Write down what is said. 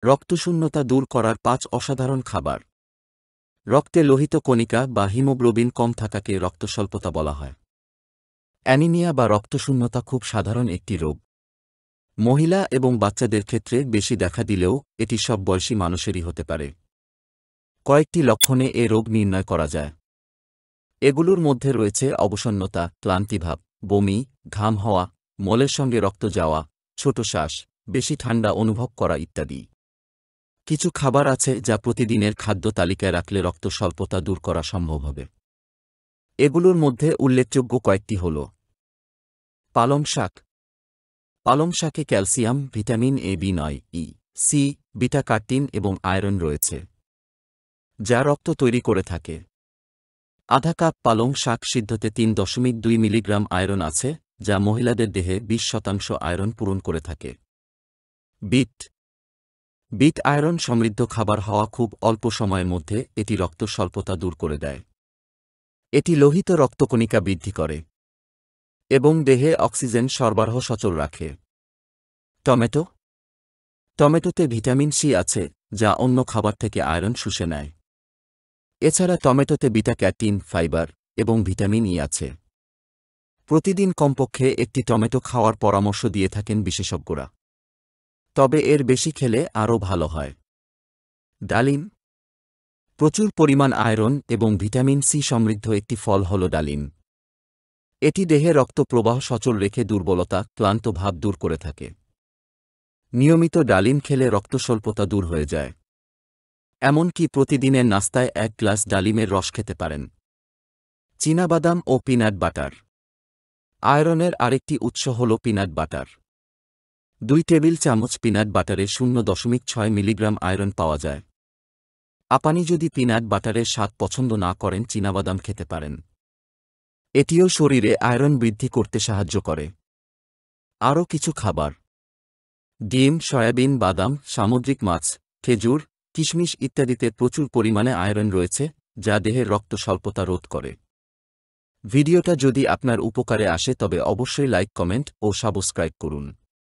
রক্তশূন্যতা দূর করার ৫ অসাধারণ খাবার। রক্তে লোহিত কণিকা বা হিমোগ্লোবিন কম থাকাকে রক্তস্বল্পতা বলা হয়। অ্যানিমিয়া বা রক্তশূন্যতা খুব সাধারণ একটি রোগ। মহিলা এবং বাচ্চাদের ক্ষেত্রে বেশি দেখা দিলেও এটি সব বয়সী মানুষেরই হতে পারে। কয়েকটি লক্ষণে এ রোগ নির্ণয় করা যায়। এগুলোর মধ্যে রয়েছে অবসন্নতা, ক্লান্তিভাব, বমি, ঘাম হওয়া, মলের সঙ্গে রক্ত যাওয়া, ছোট শ্বাস, বেশি ঠান্ডা অনুভব করা ইত্যাদি। কিছু খাবার আছে যা প্রতিদিনের খাদ্য তালিকায় রাখলে রক্ত স্বল্পতা দূর করা সম্ভব হবে। এগুলোর মধ্যে উল্লেখযোগ্য কয়েকটি হল: পালং শাক। পালং শাকে ক্যালসিয়াম, ভিটামিন এ, বি9, ই, সি, বিটা কার্টিন এবং আয়রন রয়েছে, যা রক্ত তৈরি করে থাকে। আধা কাপ পালং শাক সিদ্ধতে ৩.২ মিলিগ্রাম আয়রন আছে, যা মহিলাদের দেহে ২০% আয়রন পূরণ করে থাকে। বিট। বিট আয়রন সমৃদ্ধ খাবার হওয়া খুব অল্প সময়ের মধ্যে এটি রক্ত স্বল্পতা দূর করে দেয়। এটি লোহিত রক্তকণিকা বৃদ্ধি করে এবং দেহে অক্সিজেন সরবরাহ সচল রাখে। টমেটো। টমেটোতে ভিটামিন সি আছে, যা অন্য খাবার থেকে আয়রন শুষে নেয়। এছাড়া টমেটোতে বিটা ক্যারোটিন, ফাইবার এবং ভিটামিন ই আছে। প্রতিদিন কমপক্ষে একটি টমেটো খাওয়ার পরামর্শ দিয়ে থাকেন বিশেষজ্ঞরা, তবে এর বেশি খেলে আরও ভালো হয়। ডালিম। প্রচুর পরিমাণ আয়রন এবং ভিটামিন সি সমৃদ্ধ একটি ফল হল ডালিম। এটি দেহে রক্ত প্রবাহ সচল রেখে দুর্বলতা, ক্লান্ত ভাব দূর করে থাকে। নিয়মিত ডালিম খেলে রক্তস্বল্পতা দূর হয়ে যায়। এমনকি প্রতিদিনের নাস্তায় ১ গ্লাস ডালিমের রস খেতে পারেন। চীনাবাদাম ও পিনাট বাটার। আয়রনের আরেকটি উৎস হল পিনাট বাটার। ২ টেবিল চামচ পিনাট বাটারে ০.৬ মিলিগ্রাম আয়রন পাওয়া যায়। আপনি যদি পিনাট বাটারের স্বাদ পছন্দ না করেন, চীনাবাদাম খেতে পারেন। এটিও শরীরে আয়রন বৃদ্ধি করতে সাহায্য করে। আরও কিছু খাবার: ডিম, সয়াবিন, বাদাম, সামুদ্রিক মাছ, খেজুর, কিশমিশ ইত্যাদিতে প্রচুর পরিমাণে আয়রন রয়েছে, যা দেহের রক্ত স্বল্পতা রোধ করে। ভিডিওটা যদি আপনার উপকারে আসে তবে অবশ্যই লাইক, কমেন্ট ও সাবস্ক্রাইব করুন।